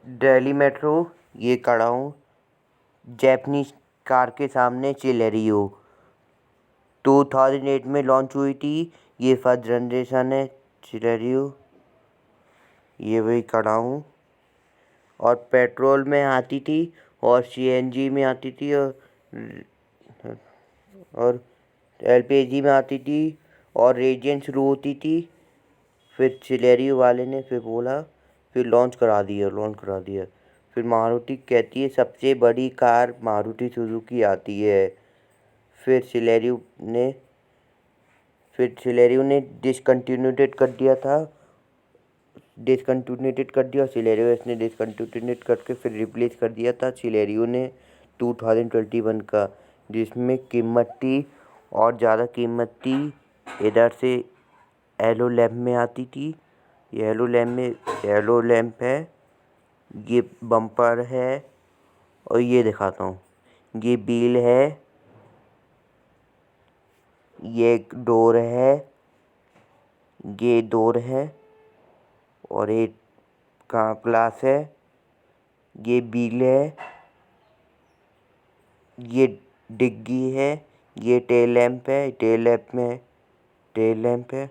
Delhi metro ये खड़ा हूँ जैपनीज कार के सामने। सिलेरियो 2008 में लॉन्च हुई थी। ये फर्स्ट जनरेशन है सिलेरियो। ये वही खड़ा हूँ और पेट्रोल में आती थी और सीएनजी में आती थी और एलपीजी में आती थी और रेडियन शुरू होती थी। फिर सिलेरियो वाले ने फिर बोला, फिर लॉन्च करा दिया। फिर मारुति कहती है सबसे बड़ी कार मारुति सुजुकी आती है। फिर सिलेरियो ने डिसकंटिन्यूटेड कर दिया सिलेरियो इसने डिसकंटिन्यूटेड करके फिर रिप्लेस कर दिया था सिलेरियो ने 2021 का, जिसमें कीमत थी और ज़्यादा कीमत थी। इधर से येलो लैम्प में आती थी। येलो लैम्प है, ये बम्पर है और ये दिखाता हूँ, ये व्हील है, ये डोर है और एक का ग्लास है, ये व्हील है, ये डिग्गी है, ये टेल लैम्प है।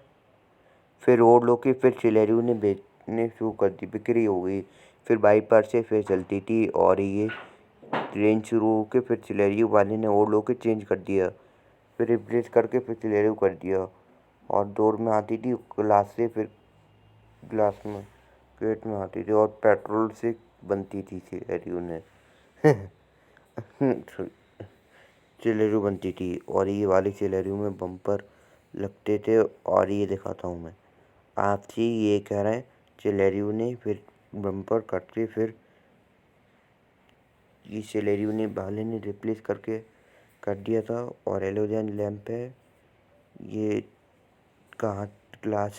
फिर और लोग के फिर सिलेरियो ने बेचने शुरू कर दी, बिक्री हो गई। फिर बाईपार से फिर चलती थी और ये ट्रेन शुरू होकर फिर सिलेरियो वाले ने और लोग के चेंज कर दिया, फिर रिप्लेस करके फिर सिलेरियो कर दिया। और डोर में आती थी ग्लास से, फिर ग्लास में गेट में आती थी और पेट्रोल से बनती थी सिलेरियो ने सिलेरियो बनती थी और ये वाली सिलेरियो में बम्पर लगते थे। और ये दिखाता हूँ मैं आपसे, ये कह रहा है सिलेरियो ने फिर बम्पर करके फिर ये सिलेरियो ने वाले ने रिप्लेस करके कर दिया था। और हेलोजन लैंप है, ये कहाँ ग्लास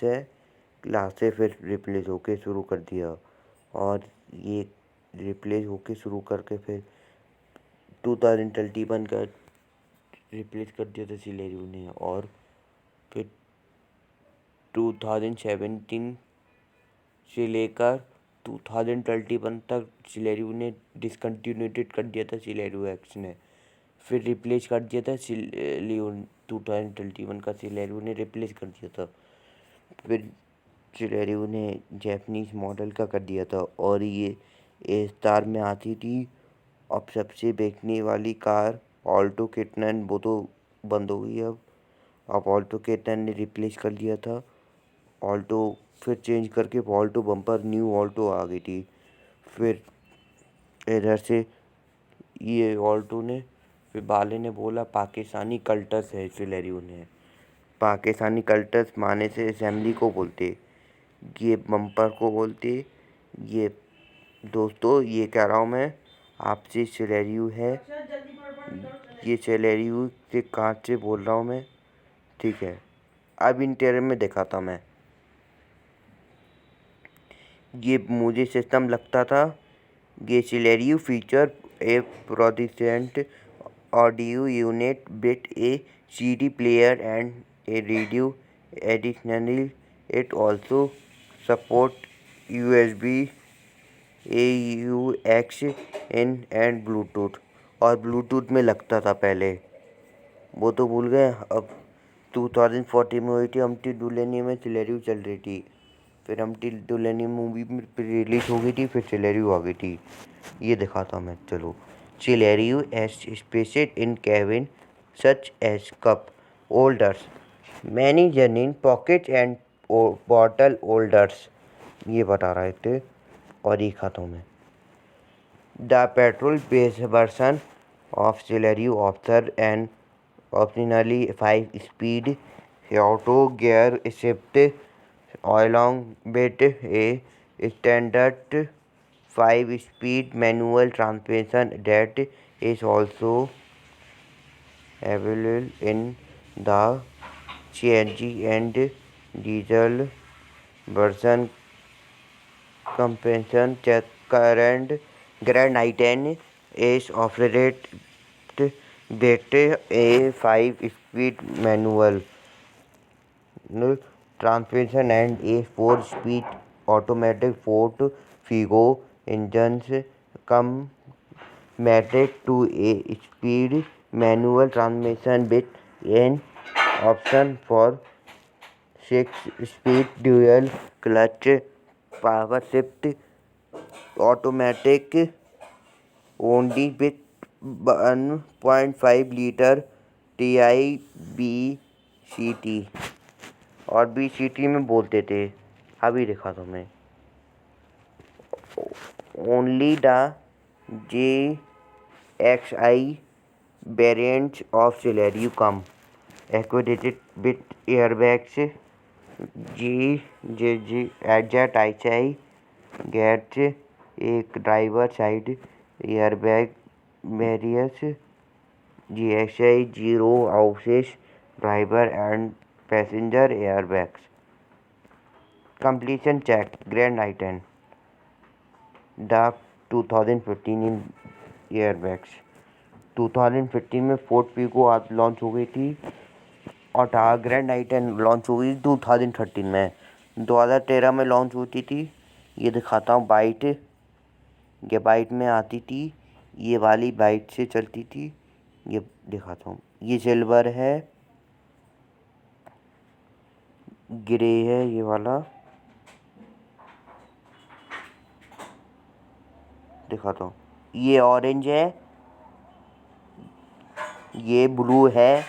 से फिर रिप्लेस होके शुरू कर दिया और ये रिप्लेस होके शुरू करके फिर 2021 का रिप्लेस कर दिया था सिलेरियो ने। और फिर 2017 से लेकर 2021 तक सिलेरियो ने डिसकंटिन्यूटेड कर दिया था सिलेरियो एक्स ने, फिर रिप्लेस कर दिया था सिलेरियो 2021 का सिलेरियो ने रिप्लेस कर दिया था। फिर सिलेरियो ने जैपनीज मॉडल का कर दिया था और ये ए स्टार में आती थी। अब सबसे बेचने वाली कार ऑल्टो K9, वो तो बंद हो गई अब ऑल्टो K9 ने रिप्लेस कर दिया था। ऑल्टो फिर चेंज करके ऑल्टो बम्पर न्यू ऑल्टो आ गई थी। फिर इधर से ये ऑल्टो ने फिर वाले ने बोला पाकिस्तानी कल्टस है सिलेरियो ने। पाकिस्तानी कल्टस माने से असेंबली को बोलते, ये बम्पर को बोलते। ये दोस्तों ये कह रहा हूँ मैं आपसे, सिलेरियो है, ये सिलेरियो से कांच से बोल रहा हूँ मैं, ठीक है। अब इंटीरियर में दिखाता मैं, ये मुझे सिस्टम लगता था। ये सिलेरियो फीचर ए प्रोडिसेंट audio unit with a CD player and a radio. Additionally it also support USB AUX in and Bluetooth. और ब्लूटूथ में लगता था पहले, वो तो भूल गए। अब 2014 में हुई थी हमटी डुलेनी में सिलेरियो चल रही थी। फिर हमटी डुलेनी मूवी में रिलीज हो गई थी, फिर सिलेरियो आ गई थी। ये दिखाता मैं, चलो। Celerio as spaced in cabin such as cup holders, many journeying pocket and bottle holders, ये बता रहे थे। और ये खाता हूँ मैं, the petrol based version of Celerio offer and optionally 5-speed auto gear shift along with a standard 5-speed manual transmission that is also available in the CNG and diesel version. Compression current Grand i10 is operated with a 5-speed manual transmission and a 4-speed automatic Ford Figo engines converted to a speed manual transmission with an option for 6-speed dual clutch power shift automatic only with 1.5 litre TI-BCT और BCT में बोलते थे। अभी दिखा दो मैं only the JXI variants of Celerio come equipped with airbags. JXI gets एक driver side airbag whereas GXI zero houses driver and passenger airbags completion check grand i ten the 2015 in airbags 2015 में Ford Figo आज launch हो गई थी और grand आइटन launch हुई 2013 में 2013 में लॉन्च होती थी। ये दिखाता हूँ बाइट, ये बाइट में आती थी, ये वाली बाइट से चलती थी। ये दिखाता हूँ, ये सिल्वर है, ग्रे है ये वाला, दिखाता हूँ, ये ऑरेंज है, ये ब्लू है,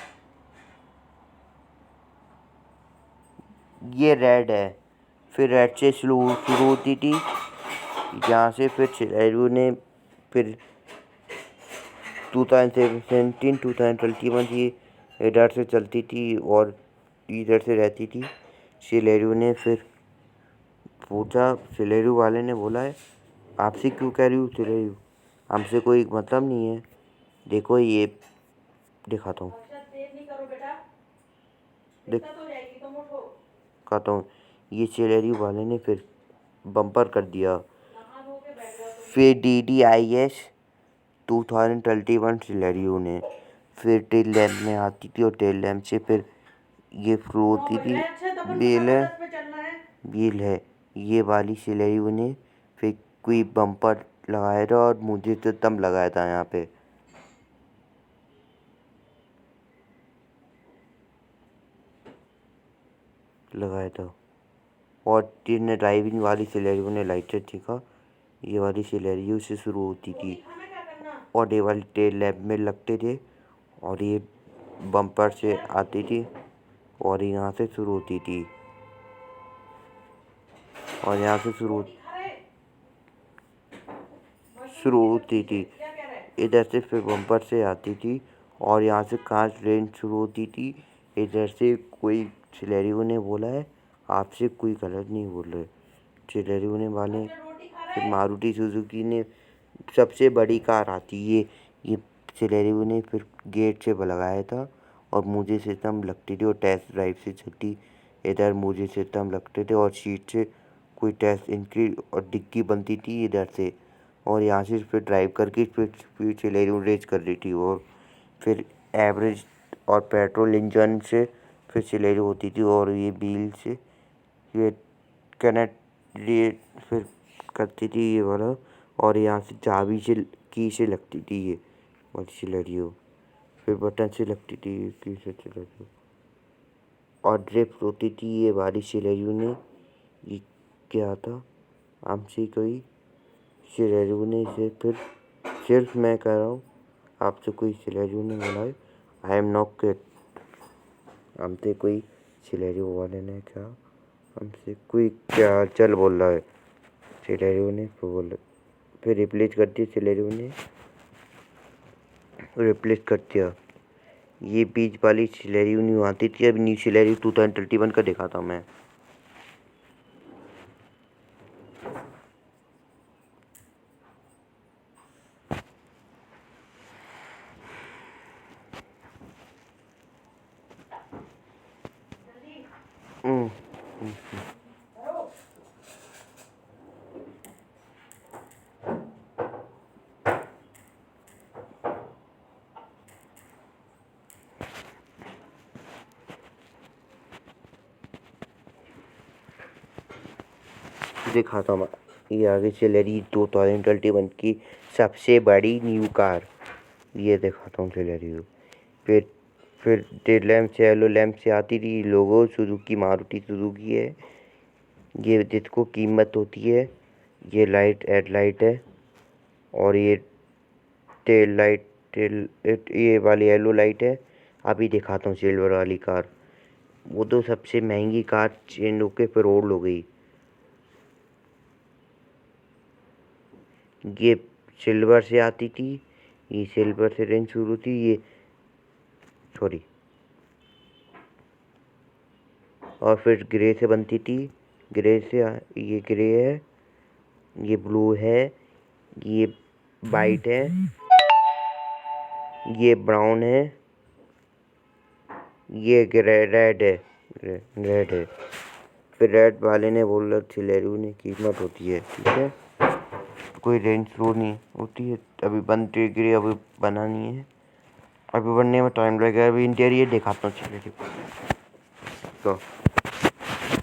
ये रेड है। फिर रेड से शुरू होती थी यहाँ से, फिर Celerio ने फिर 2017 2021 ये इधर से चलती थी और इधर से रहती थी। Celerio ने फिर पूछा, Celerio वाले ने बोला है आपसे क्यों कह रही हूँ Celerio, हमसे कोई मतलब नहीं है। देखो ये दिखाता हूँ, दिखाता हूँ, ये Celerio वाले ने फिर बम्पर कर दिया। फिर DDIS 2021 Celerio ने फिर टेल लैम्प में आती थी और टेल लैम्प से फिर ये फ्लो होती थी। व्हील है ये वाली Celerio ने फिर कोई बम्पर लगाया था और मुझे तो दम लगाया था यहाँ पे। लगाया था और जिसने ड्राइविंग वाली Celerio ने लाइटर देखा, ये वाली Celerio से शुरू होती थी और ये वाली टेल लैम्प में लगते थे और ये बम्पर से आती थी और यहाँ से शुरू होती थी और यहाँ से शुरू होती थी, इधर से फिर बम्पर से आती थी और यहाँ से कांच रेंज शुरू होती थी। इधर से कोई Celerio ने बोला है आपसे कोई गलत नहीं बोल रहे। Celerio ने वाले फिर मारुति सुजुकी ने सबसे बड़ी कार आती है ये Celerio ने फिर गेट से लगाया था और मुझे से दम लगती थी और टेस्ट ड्राइव से चलती। इधर मुझे से दम लगते थे और सीट से कोई टेस्ट इनकी और डिग्गी बनती थी इधर से और यहाँ से फिर ड्राइव करके फिर Celerio रेस कर रही थी और फिर एवरेज और पेट्रोल इंजन से फिर Celerio होती थी और ये व्हील से ये कनेक्ट ये फिर करती थी ये वाला और यहाँ से चाबी से की से लगती थी ये वाली Celerio, फिर बटन से लगती थी की से Celerio और ड्रिफ्ट होती थी ये वाली Celerio ने। ये क्या था हमसे कोई Celerio ने इसे फिर सिर्फ मैं कह रहा हूँ आपसे कोई Celerio ने बोला है आई एम नॉट किड, हमसे कोई Celerio वाले ने कहा हमसे कोई क्या चल बोल रहा है Celerio ने फिर रिप्लेस कर दिया Celerio ने रिप्लेस कर दिया। ये बीच वाली Celerio न्यू आती थी, अब न्यू Celerio 2021 का देखा था मैं। दिखाता हूँ मैं। ये आगे सिलेरी 2021 की सबसे बड़ी न्यू कार। ये दिखाता हूँ सिलेरी को। फिर टेल लैम्प से येलो लैम्प से आती थी लोगो सुजुकी, मारुति सुजुकी है ये, जिसको कीमत होती है। ये लाइट हेडलाइट है और ये टेल लाइट, ये वाली येलो लाइट है। अभी दिखाता हूँ सिल्वर वाली कार। वो तो सबसे महंगी कार चेंज होके फिर ओल्ड हो गई। ये सिल्वर से आती थी, ये सिल्वर से रेंज शुरू थी, ये सॉरी, और फिर ग्रे से बनती थी। ग्रे से ये ग्रे है, ये ब्लू है, ये वाइट है, ये ब्राउन है, ये रेड है, रेड है। फिर रेड वाले ने बोला सिलेरियो ने कीमत होती है, ठीक है, कोई रेंज शुरू नहीं होती है। अभी बनती गिरी, अभी बना नहीं है, अभी बनने में टाइम लगेगा। अभी इंटीरियर दिखाता हूँ सिलेरियो तो।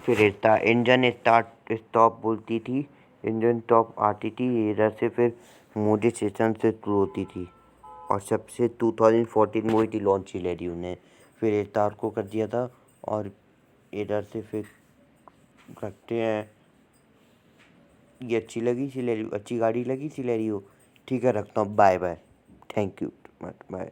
फिर इंजन स्टार्ट स्टॉप बोलती थी, इंजन स्टॉप आती थी इधर से, फिर मोदी स्टेशन से शुरू होती थी। और सबसे 2014 में हुई थी लॉन्च सिलेरियो ने। फिर एक तार को कर दिया था और इधर से फिर रखते हैं। ये अच्छी लगी सिलेरियो, अच्छी गाड़ी लगी सिलेरियो। ठीक है, रखता हूँ, bye bye, thank you, bye.